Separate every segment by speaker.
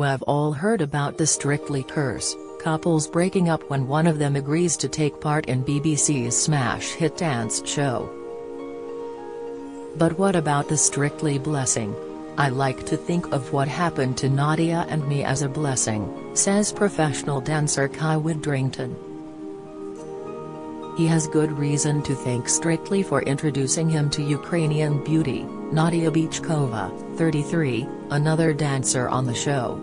Speaker 1: have all heard about the Strictly curse, couples breaking up when one of them agrees to take part in BBC's smash hit dance show. But what about the Strictly blessing? I like to think of what happened to Nadiya and me as a blessing, says professional dancer Kai Widrington. He has good reason to thank Strictly for introducing him to Ukrainian beauty, Nadiya Bychkova, 33, another dancer on the show.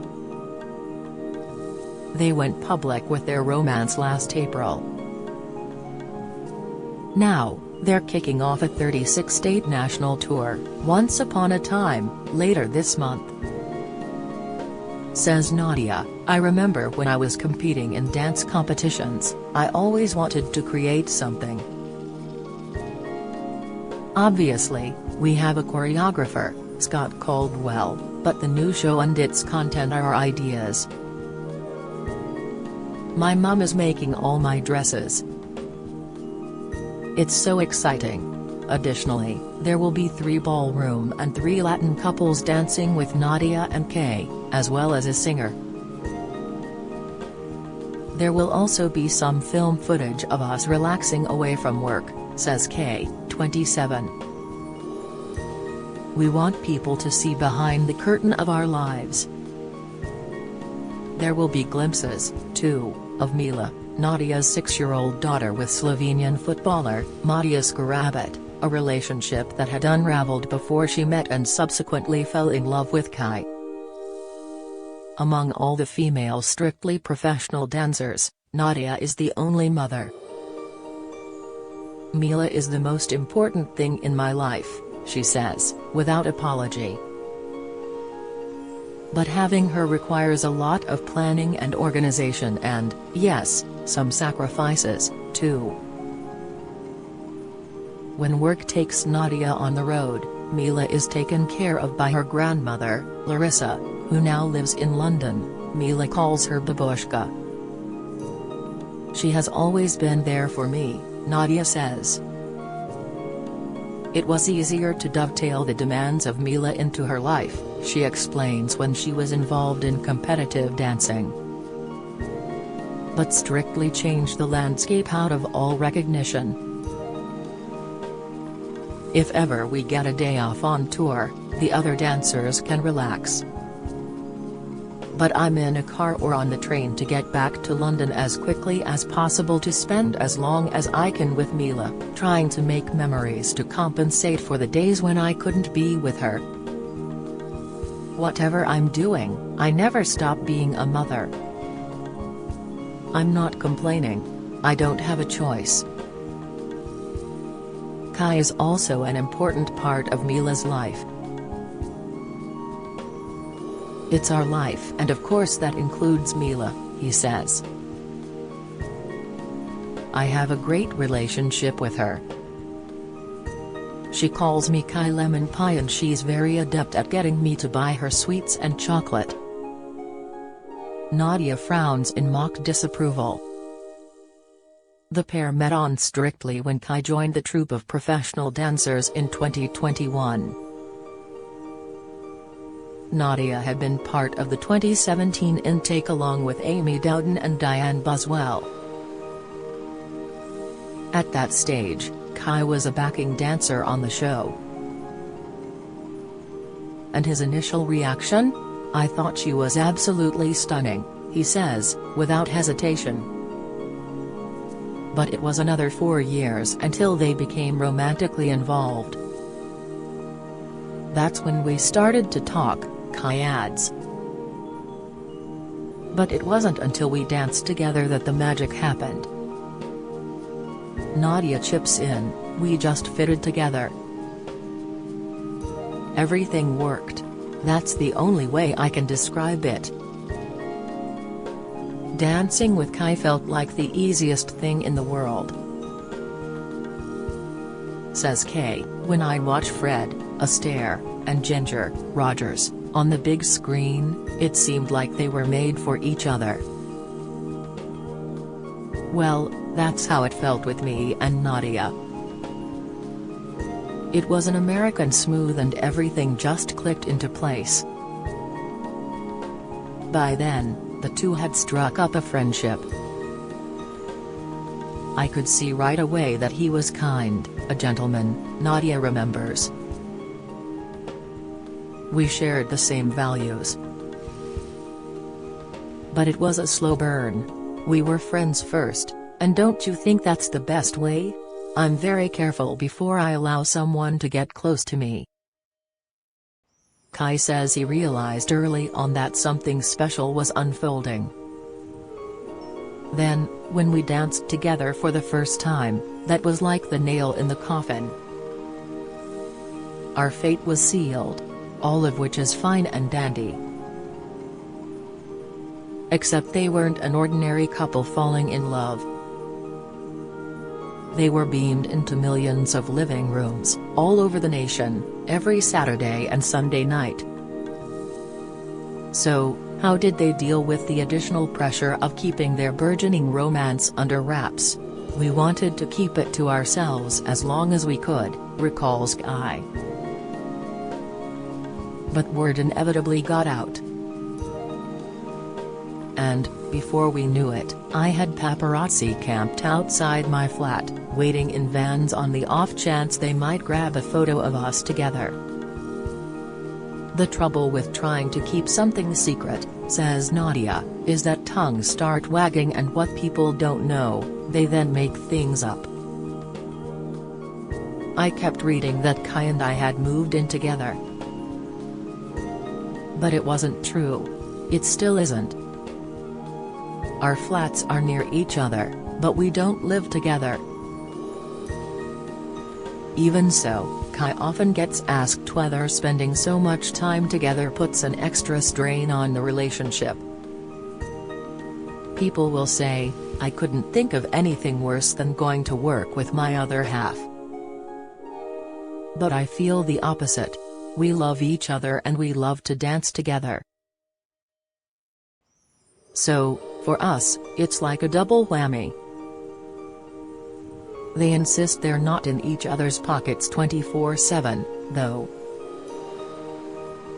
Speaker 1: They went public with their romance last April. Now, they're kicking off a 36-state national tour, Once Upon a Time, later this month. Says Nadiya, I remember when I was competing in dance competitions, I always wanted to create something. Obviously, we have a choreographer, Scott Caldwell, but the new show and its content are our ideas. My mum is making all my dresses. It's so exciting. Additionally, there will be 3 ballroom and 3 Latin couples dancing with Nadiya and Kai, as well as a singer. There will also be some film footage of us relaxing away from work, says Kai, 27. We want people to see behind the curtain of our lives. There will be glimpses, too, of Mila, Nadiya's 6-year-old daughter with Slovenian footballer, Matija Skarabet, a relationship that had unraveled before she met and subsequently fell in love with Kai. Among all the female Strictly professional dancers, Nadiya is the only mother. Mila is the most important thing in my life, she says, without apology. But having her requires a lot of planning and organization and, yes, some sacrifices, too. When work takes Nadiya on the road, Mila is taken care of by her grandmother, Larissa, who now lives in London. Mila calls her Babushka. She has always been there for me, Nadiya says. It was easier to dovetail the demands of Mila into her life, she explains, when she was involved in competitive dancing. But Strictly changed the landscape out of all recognition. If ever we get a day off on tour, the other dancers can relax. But I'm in a car or on the train to get back to London as quickly as possible to spend as long as I can with Mila, trying to make memories to compensate for the days when I couldn't be with her. Whatever I'm doing, I never stop being a mother. I'm not complaining. I don't have a choice. Kai is also an important part of Mila's life. It's our life, and of course that includes Mila, he says. I have a great relationship with her. She calls me Kai Lemon Pie and she's very adept at getting me to buy her sweets and chocolate. Nadiya frowns in mock disapproval. The pair met on Strictly when Kai joined the troupe of professional dancers in 2021. Nadiya had been part of the 2017 intake along with Amy Dowden and Diane Buswell. At that stage, Kai was a backing dancer on the show. And his initial reaction? I thought she was absolutely stunning, he says, without hesitation. But it was another 4 years until they became romantically involved. That's when we started to talk, Kai adds. But it wasn't until we danced together that the magic happened. Nadiya chips in, we just fitted together. Everything worked. That's the only way I can describe it. Dancing with Kai felt like the easiest thing in the world. Says Kai, when I watch Fred, Astaire, and Ginger Rogers on the big screen, it seemed like they were made for each other. Well, that's how it felt with me and Nadiya. It was an American smooth and everything just clicked into place. By then, the two had struck up a friendship. I could see right away that he was kind, a gentleman, Nadiya remembers. We shared the same values. But it was a slow burn. We were friends first, and don't you think that's the best way? I'm very careful before I allow someone to get close to me. Kai says he realized early on that something special was unfolding. Then, when we danced together for the first time, that was like the nail in the coffin. Our fate was sealed. All of which is fine and dandy. Except they weren't an ordinary couple falling in love. They were beamed into millions of living rooms, all over the nation, every Saturday and Sunday night. So, how did they deal with the additional pressure of keeping their burgeoning romance under wraps? We wanted to keep it to ourselves as long as we could, recalls Kai. But word inevitably got out. And, before we knew it, I had paparazzi camped outside my flat, waiting in vans on the off chance they might grab a photo of us together. The trouble with trying to keep something secret, says Nadiya, is that tongues start wagging, and what people don't know, they then make things up. I kept reading that Kai and I had moved in together. But it wasn't true. It still isn't. Our flats are near each other, but we don't live together. Even so, Kai often gets asked whether spending so much time together puts an extra strain on the relationship. People will say, I couldn't think of anything worse than going to work with my other half. But I feel the opposite. We love each other and we love to dance together. So, for us, it's like a double whammy. They insist they're not in each other's pockets 24/7, though.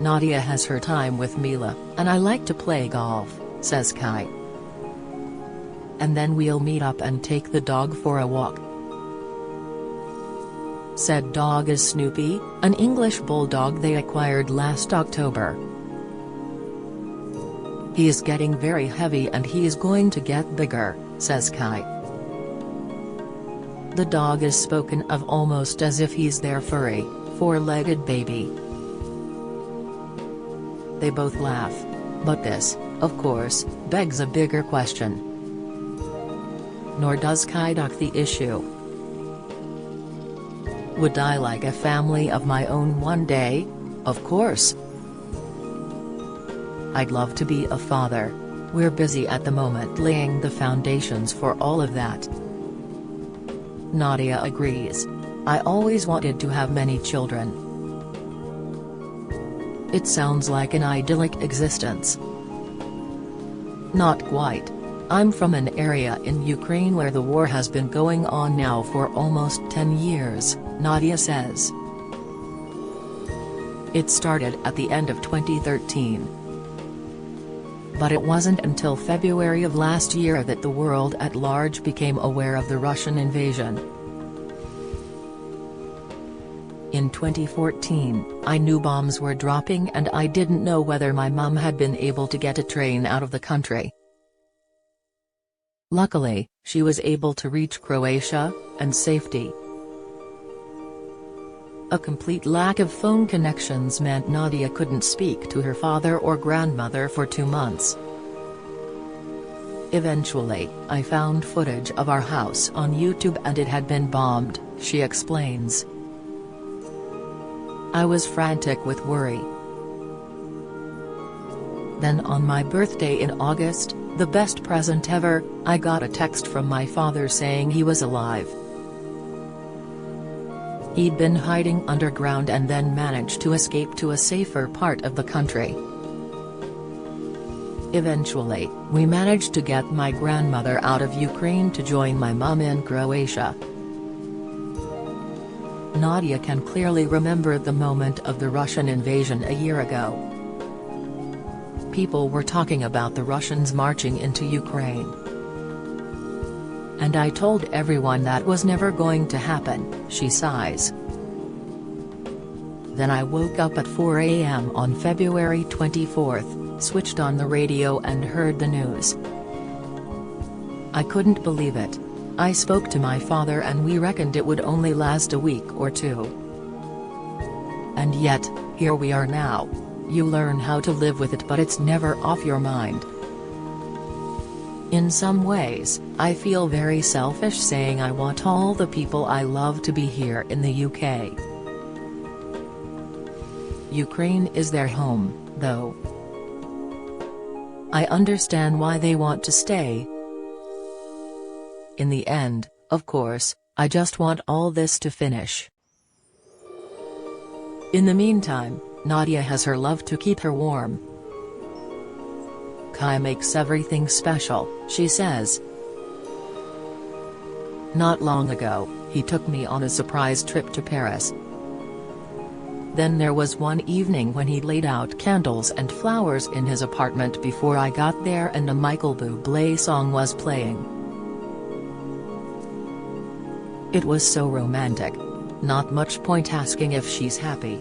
Speaker 1: Nadiya has her time with Mila, and I like to play golf, says Kai. And then we'll meet up and take the dog for a walk. Said dog is Snoopy, an English bulldog they acquired last October. He is getting very heavy and he is going to get bigger, says Kai. The dog is spoken of almost as if he's their furry, four-legged baby. They both laugh. But this, of course, begs a bigger question. Nor does Kai duck the issue. Would I like a family of my own one day? Of course. I'd love to be a father. We're busy at the moment laying the foundations for all of that. Nadiya agrees. I always wanted to have many children. It sounds like an idyllic existence. Not quite. I'm from an area in Ukraine where the war has been going on now for almost 10 years, Nadiya says. It started at the end of 2013. But it wasn't until February of last year that the world at large became aware of the Russian invasion. In 2014, I knew bombs were dropping and I didn't know whether my mum had been able to get a train out of the country. Luckily, she was able to reach Croatia, and safety. A complete lack of phone connections meant Nadiya couldn't speak to her father or grandmother for 2 months. Eventually, I found footage of our house on YouTube and it had been bombed, she explains. I was frantic with worry. Then on my birthday in August, the best present ever, I got a text from my father saying he was alive. He'd been hiding underground and then managed to escape to a safer part of the country. Eventually, we managed to get my grandmother out of Ukraine to join my mum in Croatia. Nadiya can clearly remember the moment of the Russian invasion a year ago. people were talking about the Russians marching into Ukraine. And I told everyone that was never going to happen," she sighs. "Then I woke up at 4 a.m. on February 24, switched on the radio and heard the news. I couldn't believe it. I spoke to my father and we reckoned it would only last a week or two. And yet, here we are now. You learn how to live with it, but it's never off your mind. In some ways, I feel very selfish saying I want all the people I love to be here in the UK. Ukraine is their home, though. I understand why they want to stay. In the end, of course, I just want all this to finish." In the meantime, Nadiya has her love to keep her warm. "Kai makes everything special," she says. "Not long ago, he took me on a surprise trip to Paris. Then there was one evening when he laid out candles and flowers in his apartment before I got there and a Michael Bublé song was playing. It was so romantic. Not much point asking if she's happy.